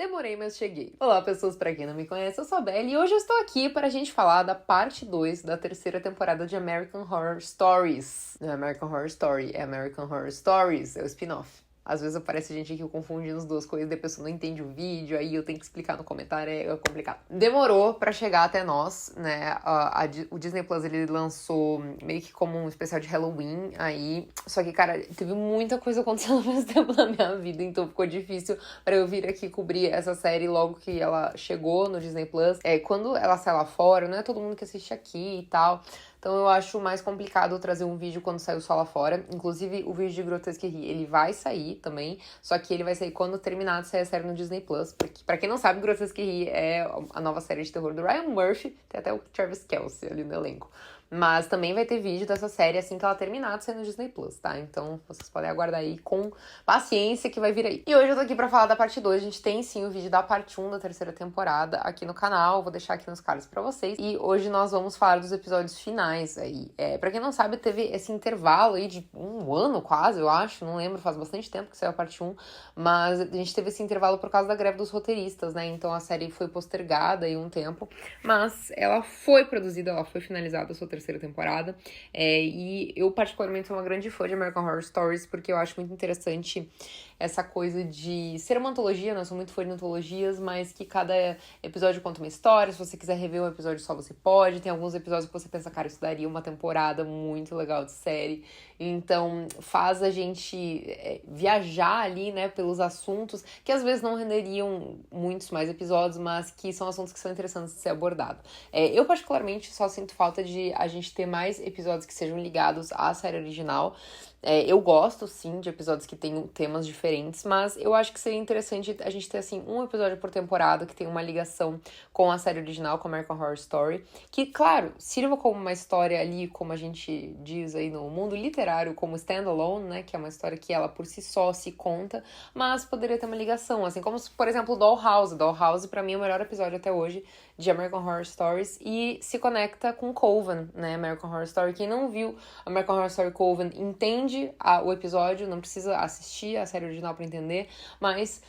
Demorei, mas cheguei. Olá, pessoas, pra quem não me conhece, eu sou a Belle e hoje eu estou aqui para a gente falar da parte 2 da terceira temporada de American Horror Stories. Não é American Horror Story, é American Horror Stories, é o spin-off. Às vezes aparece gente aqui confundindo as duas coisas, depois a pessoa não entende o vídeo, aí eu tenho que explicar no comentário, é complicado. Demorou pra chegar até nós, né? O Disney Plus, ele lançou meio que como um especial de Halloween aí, só que, cara, teve muita coisa acontecendo ao mesmo tempo na minha vida, então ficou difícil pra eu vir aqui cobrir essa série logo que ela chegou no Disney Plus. Quando ela sai lá fora, não é todo mundo que assiste aqui e tal. Então eu acho mais complicado trazer um vídeo quando saiu só lá fora. Inclusive, o vídeo de Grotesquerie, ele vai sair também, só que ele vai sair quando terminar de sair a série no Disney Plus. Porque, pra quem não sabe, Grotesquerie é a nova série de terror do Ryan Murphy, tem até o Travis Kelce ali no elenco. Mas também vai ter vídeo dessa série assim que ela terminar de sair no Disney Plus, tá? Então vocês podem aguardar aí com paciência que vai vir aí. E hoje eu tô aqui pra falar da parte 2. A gente tem sim o vídeo da parte 1 da terceira temporada aqui no canal. Vou deixar aqui nos cards pra vocês. E hoje nós vamos falar dos episódios finais aí. Pra quem não sabe, teve esse intervalo aí de um ano quase, eu acho. Não lembro, faz bastante tempo que saiu a parte 1. Mas a gente teve esse intervalo por causa da greve dos roteiristas, né? Então a série foi postergada aí um tempo. Mas ela foi produzida, ela foi finalizada a sua terceira temporada, e eu particularmente sou uma grande fã de American Horror Stories, porque eu acho muito interessante essa coisa de ser uma antologia, né? Eu sou muito fã de antologias, mas que cada episódio conta uma história. Se você quiser rever um episódio só, você pode. Tem alguns episódios que você pensa, cara, isso daria uma temporada muito legal de série. Então, faz a gente viajar ali, né, pelos assuntos, que às vezes não renderiam muitos mais episódios, mas que são assuntos que são interessantes de ser abordados. Eu, particularmente, só sinto falta de a gente ter mais episódios que sejam ligados à série original. Eu gosto, sim, de episódios que tenham temas diferentes, mas eu acho que seria interessante a gente ter, assim, um episódio por temporada que tenha uma ligação com a série original, com American Horror Story, que, claro, sirva como uma história ali, como a gente diz aí no mundo literário, como standalone, né, que é uma história que ela por si só se conta, mas poderia ter uma ligação, assim, como, por exemplo, Dollhouse. Dollhouse, pra mim, é o melhor episódio até hoje de American Horror Stories e se conecta com Coven, né, American Horror Story. Quem não viu American Horror Story Coven entende o episódio, não precisa assistir a série original pra entender, mas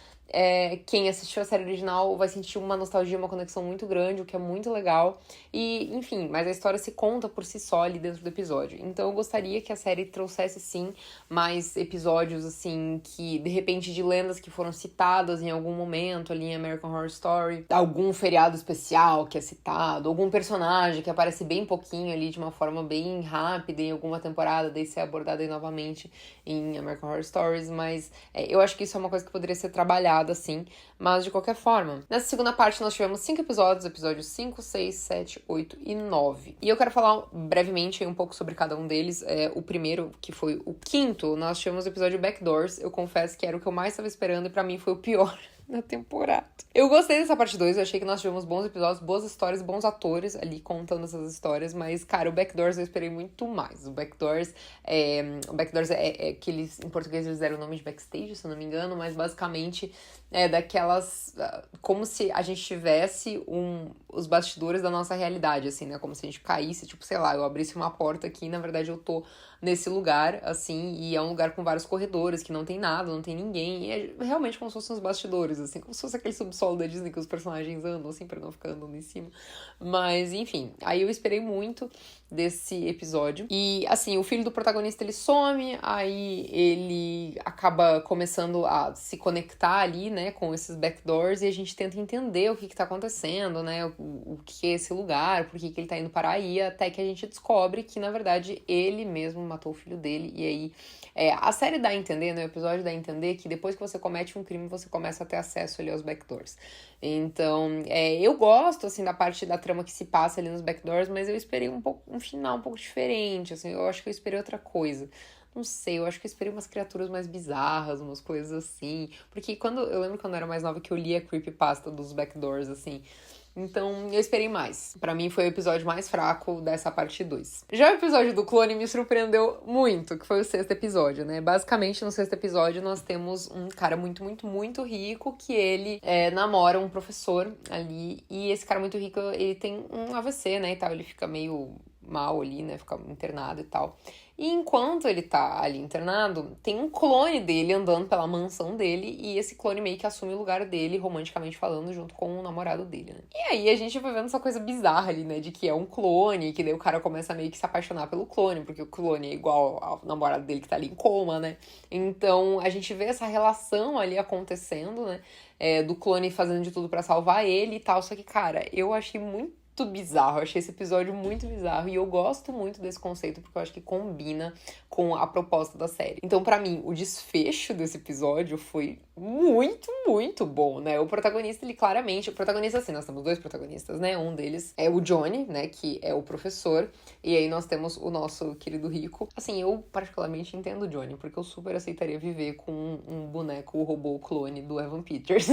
quem assistiu a série original vai sentir uma nostalgia, uma conexão muito grande, o que é muito legal. E, enfim, mas a história se conta por si só ali dentro do episódio. Então eu gostaria que a série trouxesse, sim, mais episódios, assim, que, de repente, de lendas que foram citadas em algum momento ali em American Horror Story, algum feriado especial que é citado, algum personagem que aparece bem pouquinho ali, de uma forma bem rápida em alguma temporada, daí ser abordado aí novamente em American Horror Stories, mas eu acho que isso é uma coisa que poderia ser trabalhada, assim, mas de qualquer forma. Nessa segunda parte nós tivemos 5 episódios 5, 6, 7, 8 e 9. E eu quero falar brevemente um pouco sobre cada um deles. O primeiro, que foi o quinto, nós tivemos o episódio Backdoors. Eu confesso que era o que eu mais estava esperando e pra mim foi o pior na temporada. Eu gostei dessa parte 2, eu achei que nós tivemos bons episódios, boas histórias, bons atores ali contando essas histórias, mas, cara, o Backdoors eu esperei muito mais. O Backdoors é que eles, em português, eles deram o nome de Backstage, se eu não me engano, mas basicamente é daquelas, como se a gente tivesse os bastidores da nossa realidade, assim, né, como se a gente caísse, tipo, sei lá, eu abrisse uma porta aqui e, na verdade, eu tô nesse lugar, assim, e é um lugar com vários corredores, que não tem nada, não tem ninguém, e é realmente como se fossem os bastidores, assim, como se fosse aquele subsolo da Disney que os personagens andam, assim, pra não ficar andando em cima. Mas, enfim, aí eu esperei muito desse episódio. E, assim, o filho do protagonista, ele some, aí ele acaba começando a se conectar ali, né, com esses backdoors, e a gente tenta entender o que tá acontecendo, né, o que é esse lugar, por que ele tá indo parar aí, até que a gente descobre que, na verdade, ele mesmo matou o filho dele, e aí a série dá a entender, né, o episódio dá a entender que depois que você comete um crime, você começa a ter acesso ali aos backdoors. Então, eu gosto, assim, da parte da trama que se passa ali nos backdoors, mas eu esperei um final um pouco diferente, assim, eu acho que eu esperei outra coisa. Não sei, eu acho que eu esperei umas criaturas mais bizarras, umas coisas assim. Porque eu lembro quando eu era mais nova que eu lia a creepypasta dos backdoors, assim. Então, eu esperei mais. Pra mim, foi o episódio mais fraco dessa parte 2. Já o episódio do clone me surpreendeu muito, que foi o sexto episódio, né? Basicamente, no sexto episódio, nós temos um cara muito, muito, muito rico que ele namora um professor ali. E esse cara muito rico, ele tem um AVC, né, e tal. Ele fica meio mal ali, né? Fica internado e tal. E enquanto ele tá ali internado, tem um clone dele andando pela mansão dele, e esse clone meio que assume o lugar dele, romanticamente falando, junto com o namorado dele, né? E aí a gente vai vendo essa coisa bizarra ali, né? De que é um clone, que daí o cara começa a meio que se apaixonar pelo clone, porque o clone é igual ao namorado dele que tá ali em coma, né? Então a gente vê essa relação ali acontecendo, né? Do clone fazendo de tudo pra salvar ele e tal. Só que, cara, eu achei muito bizarro, eu achei esse episódio muito bizarro e eu gosto muito desse conceito porque eu acho que combina com a proposta da série. Então, pra mim, o desfecho desse episódio foi muito, muito bom, né? O protagonista, ele claramente... O protagonista, assim, nós temos dois protagonistas, né? Um deles é o Johnny, né? Que é o professor. E aí nós temos o nosso querido Rico. Assim, eu particularmente entendo o Johnny, porque eu super aceitaria viver com um boneco, o robô clone do Evan Peters.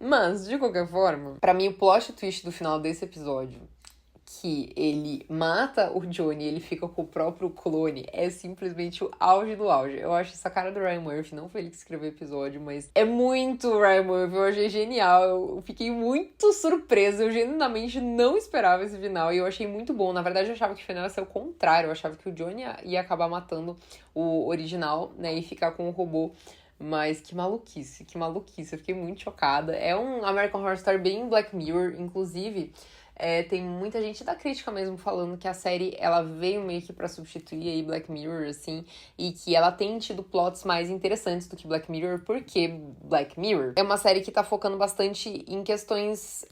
Mas, de qualquer forma, pra mim o plot twist do final desse episódio, que ele mata o Johnny e ele fica com o próprio clone, é simplesmente o auge do auge. Eu acho essa cara do Ryan Murphy, não foi ele que escreveu o episódio, mas é muito Ryan Murphy, eu achei genial, eu fiquei muito surpresa, eu genuinamente não esperava esse final e eu achei muito bom. Na verdade, eu achava que o final ia ser o contrário, eu achava que o Johnny ia acabar matando o original, né, e ficar com o robô. Mas que maluquice, eu fiquei muito chocada. É um American Horror Story bem Black Mirror, inclusive... tem muita gente da crítica mesmo falando que a série, ela veio meio que pra substituir aí Black Mirror, assim, e que ela tem tido plots mais interessantes do que Black Mirror, porque Black Mirror é uma série que tá focando bastante em questões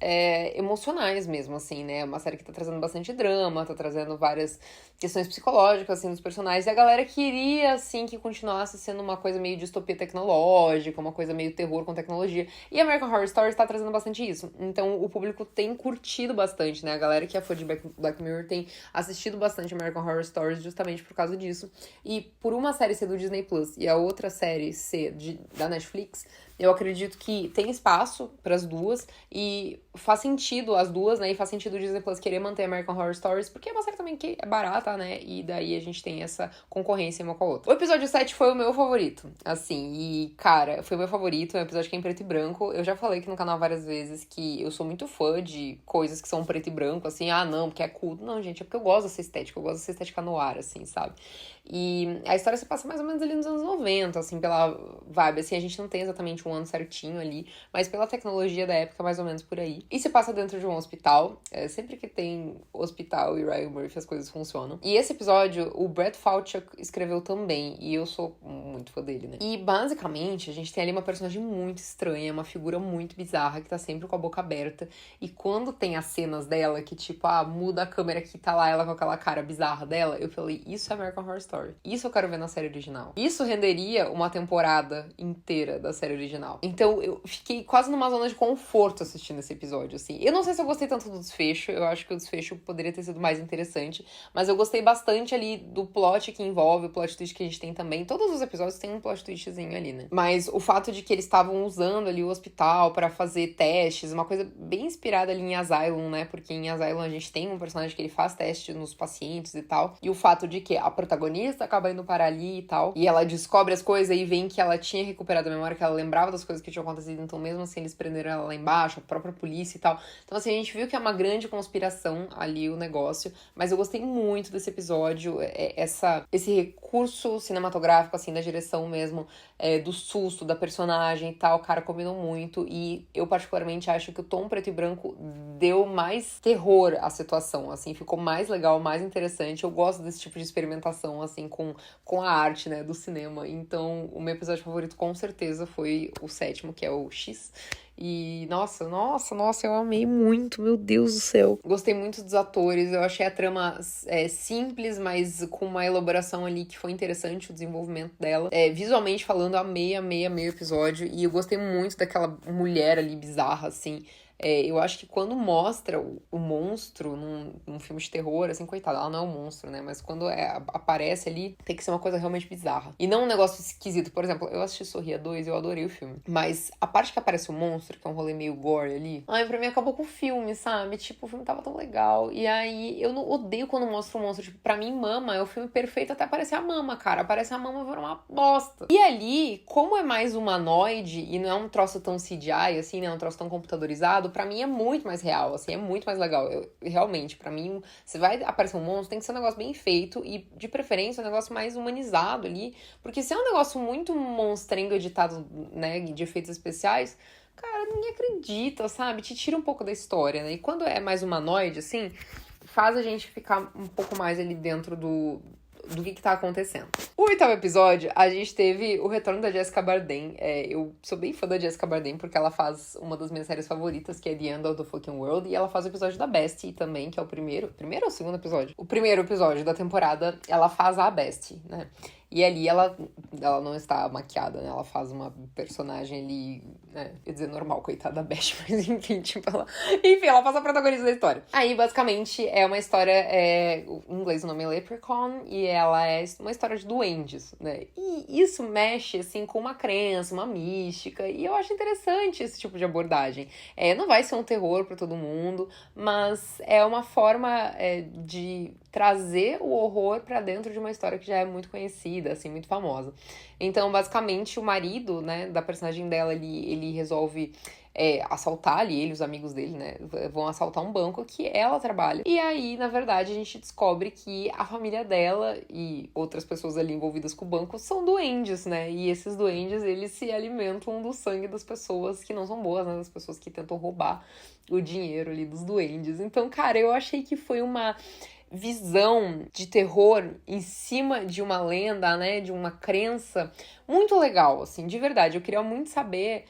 emocionais mesmo, assim, né? É uma série que tá trazendo bastante drama, tá trazendo várias questões psicológicas, assim, dos personagens, e a galera queria, assim, que continuasse sendo uma coisa meio distopia tecnológica, uma coisa meio terror com tecnologia, e American Horror Story tá trazendo bastante isso. Então, o público tem curtido bastante, né? A galera que é fã de Black Mirror tem assistido bastante American Horror Stories justamente por causa disso. E por uma série ser do Disney Plus e a outra série ser da Netflix, eu acredito que tem espaço para as duas e faz sentido as duas, né? E faz sentido o Disney Plus querer manter American Horror Stories, porque é uma série também que é barata, né? E daí a gente tem essa concorrência uma com a outra. O episódio 7 foi o meu favorito, assim, e, cara, foi o meu favorito, é um episódio que é em preto e branco. Eu já falei aqui no canal várias vezes que eu sou muito fã de coisas que são preto e branco, assim, não, porque é culto. Não, gente, é porque eu gosto dessa estética, eu gosto dessa estética no ar, assim, sabe? E a história se passa mais ou menos ali nos anos 90, assim, pela vibe, assim, a gente não tem exatamente um ano certinho ali, mas pela tecnologia da época, mais ou menos por aí. E se passa dentro de um hospital, sempre que tem hospital e Ryan Murphy, as coisas funcionam. E esse episódio, o Brett Falchuk escreveu também, e eu sou muito fã dele, né? E, basicamente, a gente tem ali uma personagem muito estranha, uma figura muito bizarra, que tá sempre com a boca aberta, e quando tem as cenas dela, que tipo, muda a câmera que tá lá, ela com aquela cara bizarra dela, eu falei, isso é American Horror Story. Isso eu quero ver na série original. Isso renderia uma temporada inteira da série original. Então, eu fiquei quase numa zona de conforto assistindo esse episódio, assim. Eu não sei se eu gostei tanto do desfecho, eu acho que o desfecho poderia ter sido mais interessante, mas eu gostei bastante ali do plot que envolve, o plot twist que a gente tem também. Todos os episódios têm um plot twistzinho ali, né? Mas o fato de que eles estavam usando ali o hospital pra fazer testes, uma coisa bem inspirada ali em Asylum, né? Porque em Asylum a gente tem um personagem que ele faz testes nos pacientes e tal. E o fato de que a protagonista acaba indo parar ali e tal, e ela descobre as coisas e vem que ela tinha recuperado a memória, que ela lembrava das coisas que tinham acontecido, então mesmo assim eles prenderam ela lá embaixo, a própria polícia e tal. Então assim, a gente viu que é uma grande conspiração ali o negócio, mas eu gostei muito desse episódio, esse recurso cinematográfico, assim, da direção mesmo, do susto, da personagem e tal, cara, combinou muito, e eu particularmente acho que o tom preto e branco deu mais terror à situação, assim, ficou mais legal, mais interessante. Eu gosto desse tipo de experimentação, assim, com a arte, né, do cinema. Então, o meu episódio favorito, com certeza, foi o 7º, que é o X. E, nossa, eu amei muito, meu Deus do céu. Gostei muito dos atores, eu achei a trama simples, mas com uma elaboração ali que foi interessante, o desenvolvimento dela. Visualmente falando, amei o episódio, e eu gostei muito daquela mulher ali bizarra, assim. Eu acho que quando mostra o monstro num filme de terror, assim, coitada, ela não é um monstro, né? Mas quando aparece ali, tem que ser uma coisa realmente bizarra. E não um negócio esquisito. Por exemplo, eu assisti Sorria 2 e eu adorei o filme. Mas a parte que aparece o monstro, monstro, que é um rolê meio gore ali. Ai, pra mim acabou com o filme, sabe? Tipo, o filme tava tão legal. E aí, eu não odeio quando mostra um monstro. Tipo, pra mim, Mama é o filme perfeito até aparecer a Mama, cara. Aparece a Mama, vira uma bosta. E ali, como é mais humanoide e não é um troço tão CGI, assim, né? É um troço tão computadorizado, pra mim é muito mais real, assim, é muito mais legal. Realmente, pra mim, você vai aparecer um monstro, tem que ser um negócio bem feito e, de preferência, um negócio mais humanizado ali. Porque se é um negócio muito monstrengo editado, né, de efeitos especiais, cara, ninguém acredita, sabe? Te tira um pouco da história, né? E quando é mais humanoide, assim, faz a gente ficar um pouco mais ali dentro do que tá acontecendo. O 8º episódio, a gente teve o retorno da Jessica Bardem. Eu sou bem fã da Jessica Bardem porque ela faz uma das minhas séries favoritas, que é The End of the Fucking World, e ela faz o episódio da Bestie também, que é o primeiro ou o segundo episódio? O primeiro episódio da temporada, ela faz a Bestie, né? E ali ela não está maquiada, né? Ela faz uma personagem ali, né? Quer dizer, normal, coitada da Beth, mas enfim, tipo, ela faz a protagonista da história. Aí, basicamente, é uma história, em inglês o nome é Leprechaun, e ela é uma história de duendes, né? E isso mexe, assim, com uma crença, uma mística, e eu acho interessante esse tipo de abordagem. Não vai ser um terror pra todo mundo, mas é uma forma de trazer o horror pra dentro de uma história que já é muito conhecida, assim, muito famosa. Então, basicamente, o marido, né, da personagem dela, ele resolve assaltar ali, ele e os amigos dele, né, vão assaltar um banco que ela trabalha. E aí, na verdade, a gente descobre que a família dela e outras pessoas ali envolvidas com o banco são duendes, né, e esses duendes, eles se alimentam do sangue das pessoas que não são boas, né, das pessoas que tentam roubar o dinheiro ali dos duendes. Então, cara, eu achei que foi uma visão de terror em cima de uma lenda, né, de uma crença muito legal, assim, de verdade. Eu queria muito saber,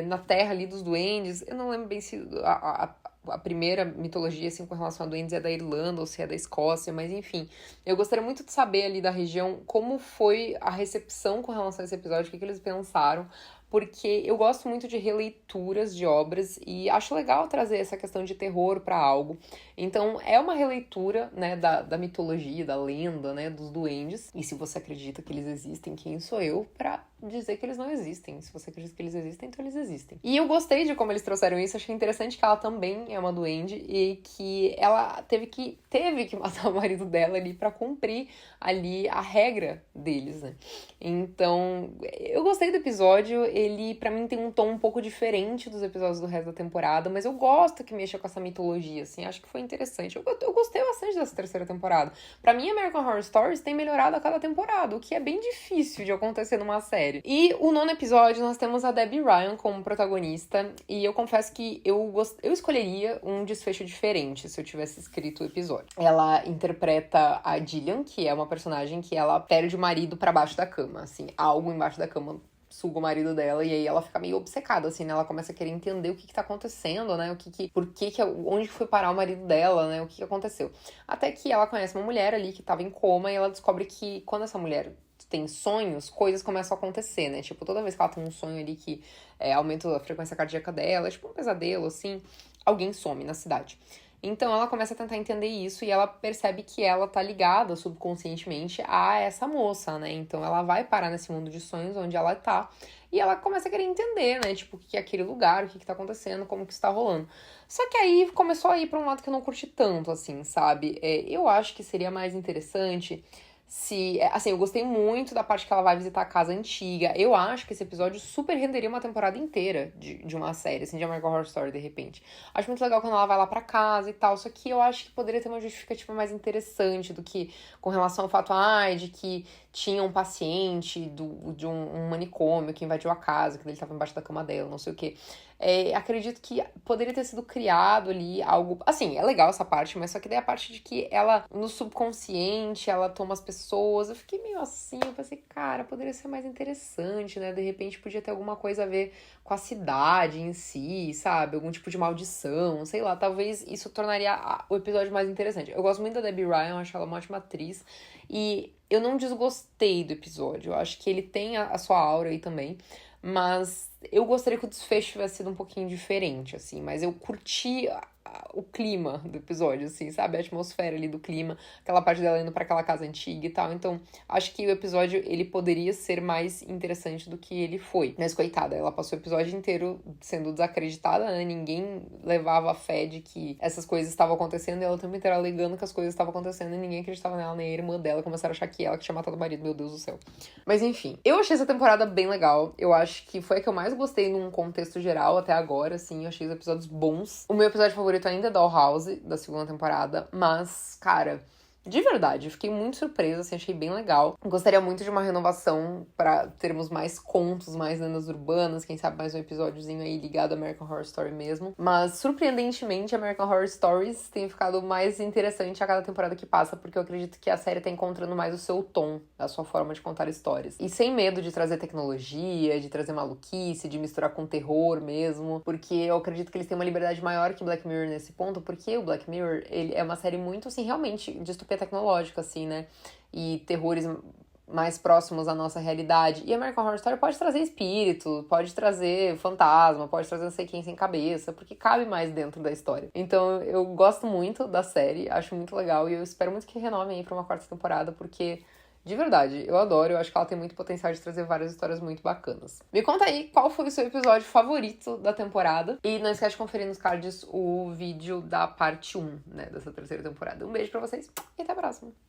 na terra ali dos duendes, eu não lembro bem se a primeira mitologia, assim, com relação a duendes é da Irlanda ou se é da Escócia, mas enfim, eu gostaria muito de saber ali da região como foi a recepção com relação a esse episódio, o que eles pensaram, porque eu gosto muito de releituras de obras e acho legal trazer essa questão de terror para algo. Então, é uma releitura, né, da mitologia, da lenda, né, dos duendes. E se você acredita que eles existem, quem sou eu pra dizer que eles não existem? Se você acredita que eles existem, então eles existem. E eu gostei de como eles trouxeram isso. Achei interessante que ela também é uma duende e que ela teve que matar o marido dela ali pra cumprir ali a regra deles, né? Então, eu gostei do episódio. Ele, pra mim, tem um tom um pouco diferente dos episódios do resto da temporada, mas eu gosto que mexa com essa mitologia, assim. Acho que foi interessante. Eu gostei bastante dessa terceira temporada. Pra mim, American Horror Stories tem melhorado a cada temporada, o que é bem difícil de acontecer numa série. E o 9º episódio, nós temos a Debbie Ryan como protagonista, e eu confesso que eu escolheria um desfecho diferente se eu tivesse escrito o episódio. Ela interpreta a Gillian, que é uma personagem que ela perde o marido pra baixo da cama, assim, algo embaixo da cama suga o marido dela, e aí ela fica meio obcecada, assim, né? Ela começa a querer entender o que tá acontecendo, né? Onde foi parar o marido dela, né? O que aconteceu. Até que ela conhece uma mulher ali que tava em coma, e ela descobre que quando essa mulher tem sonhos, coisas começam a acontecer, né? Tipo, toda vez que ela tem um sonho ali que aumenta a frequência cardíaca dela, é tipo um pesadelo, assim, alguém some na cidade. Então ela começa a tentar entender isso e ela percebe que ela tá ligada subconscientemente a essa moça, né? Então ela vai parar nesse mundo de sonhos onde ela tá e ela começa a querer entender, né? Tipo, o que é aquele lugar, o que tá acontecendo, como que isso tá rolando. Só que aí começou a ir pra um lado que eu não curti tanto, assim, sabe? Eu acho que seria mais interessante se... Assim, eu gostei muito da parte que ela vai visitar a casa antiga. Eu acho que esse episódio super renderia uma temporada inteira de uma série, assim, de American Horror Story, de repente. Acho muito legal quando ela vai lá pra casa e tal, só que eu acho que poderia ter uma justificativa mais interessante do que com relação ao fato, de que tinha um paciente de um manicômio que invadiu a casa, que ele tava embaixo da cama dela, não sei o quê. Acredito que poderia ter sido criado ali algo... Assim, é legal essa parte, mas só que daí a parte de que ela, no subconsciente, ela toma as pessoas. Eu fiquei meio assim, eu pensei, cara, poderia ser mais interessante, né? De repente podia ter alguma coisa a ver com a cidade em si, sabe? Algum tipo de maldição, sei lá. Talvez isso tornaria o episódio mais interessante. Eu gosto muito da Debbie Ryan, acho ela uma ótima atriz. E eu não desgostei do episódio. Eu acho que ele tem a sua aura aí também. Mas eu gostaria que o desfecho tivesse sido um pouquinho diferente, assim. Mas eu curti o clima do episódio, assim, sabe? A atmosfera ali do clima, aquela parte dela indo pra aquela casa antiga e tal. Então, acho que o episódio, ele poderia ser mais interessante do que ele foi. Mas, coitada, ela passou o episódio inteiro sendo desacreditada, né? Ninguém levava a fé de que essas coisas estavam acontecendo e ela o tempo inteiro alegando que as coisas estavam acontecendo e ninguém acreditava nela, nem a irmã dela. Começaram a achar que ela que tinha matado o marido, meu Deus do céu. Mas, enfim, eu achei essa temporada bem legal. Eu acho que foi a que eu mais gostei num contexto geral até agora, assim. Eu achei os episódios bons. O meu episódio favorito ainda é Dollhouse, da segunda temporada. Mas, cara, de verdade, eu fiquei muito surpresa, assim, achei bem legal. Gostaria muito de uma renovação pra termos mais contos, mais lendas urbanas, quem sabe mais um episódiozinho aí ligado a American Horror Story mesmo. Mas, surpreendentemente, American Horror Stories tem ficado mais interessante a cada temporada que passa, porque eu acredito que a série tá encontrando mais o seu tom, a sua forma de contar histórias. E sem medo de trazer tecnologia, de trazer maluquice, de misturar com terror mesmo, porque eu acredito que eles têm uma liberdade maior que Black Mirror nesse ponto, porque o Black Mirror, ele é uma série muito, assim, realmente distopia tecnológica, assim, né? E terrores mais próximos à nossa realidade. E American Horror Story pode trazer espírito, pode trazer fantasma, pode trazer não sei quem sem cabeça, porque cabe mais dentro da história. Então eu gosto muito da série, acho muito legal e eu espero muito que renovem aí pra uma quarta temporada, porque de verdade, eu adoro, eu acho que ela tem muito potencial de trazer várias histórias muito bacanas. Me conta aí qual foi o seu episódio favorito da temporada. E não esquece de conferir nos cards o vídeo da parte 1, né, dessa terceira temporada. Um beijo pra vocês e até a próxima!